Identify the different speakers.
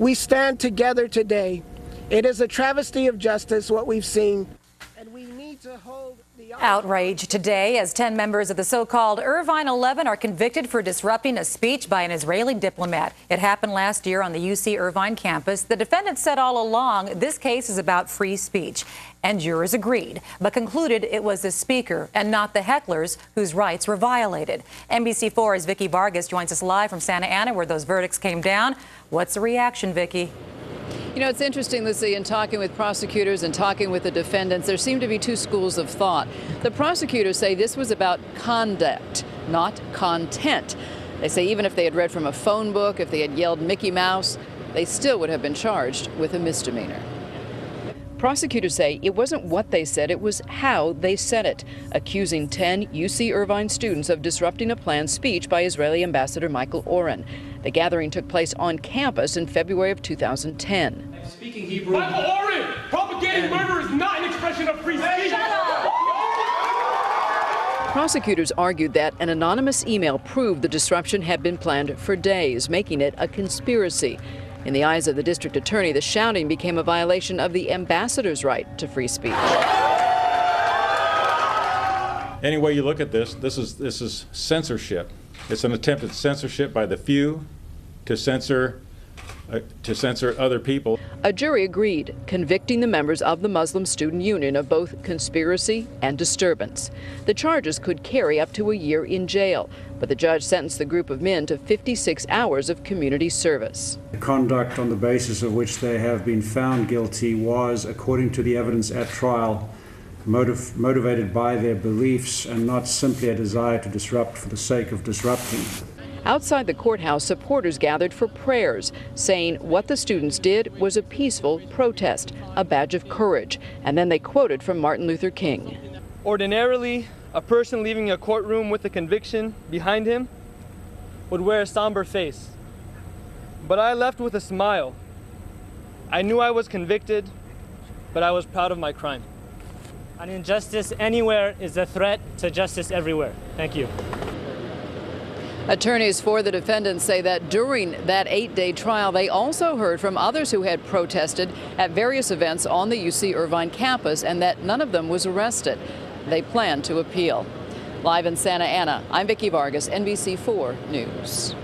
Speaker 1: we stand together today. It is a travesty of justice, what we've seen, and we need to hold the
Speaker 2: outrage today as 10 members of the so-called Irvine 11 are convicted for disrupting a speech by an Israeli diplomat. It happened last year on the UC Irvine campus. The defendants said all along this case is about free speech, and jurors agreed, but concluded it was the speaker and not the hecklers whose rights were violated. NBC4's Vicki Vargas joins us live from Santa Ana, where those verdicts came down. What's the reaction, Vicki?
Speaker 3: You know, it's interesting, Lucy, in talking with prosecutors and talking with the defendants, there seem to be two schools of thought. The prosecutors say this was about conduct, not content. They say even if they had read from a phone book, if they had yelled Mickey Mouse, they still would have been charged with a misdemeanor. Prosecutors say it wasn't what they said, it was how they said it, accusing 10 UC Irvine students of disrupting a planned speech by Israeli Ambassador Michael Oren. The gathering took place on campus in February of 2010.
Speaker 4: Speaking Hebrew. Michael Oren, propagating murder is not an expression of free speech. Shut up!
Speaker 3: Prosecutors argued that an anonymous email proved the disruption had been planned for days, making it a conspiracy. In the eyes of the district attorney, the shouting became a violation of the ambassador's right to free speech.
Speaker 5: Any way you look at this, this is censorship. It's an attempt at censorship by the few to censor other people.
Speaker 3: A jury agreed, convicting the members of the Muslim Student Union of both conspiracy and disturbance. The charges could carry up to a year in jail, but the judge sentenced the group of men to 56 hours of community service.
Speaker 6: The conduct on the basis of which they have been found guilty was, according to the evidence at trial, motivated by their beliefs and not simply a desire to disrupt for the sake of disrupting.
Speaker 3: Outside the courthouse, supporters gathered for prayers, saying what the students did was a peaceful protest, a badge of courage. And then they quoted from Martin Luther King.
Speaker 7: Ordinarily, a person leaving a courtroom with a conviction behind him would wear a somber face. But I left with a smile. I knew I was convicted, but I was proud of my crime.
Speaker 8: An injustice anywhere is a threat to justice everywhere. Thank you.
Speaker 3: Attorneys for the defendants say that during that 8-day trial, they also heard from others who had protested at various events on the UC Irvine campus and that none of them was arrested. They plan to appeal. Live in Santa Ana, I'm Vicki Vargas, NBC4 News.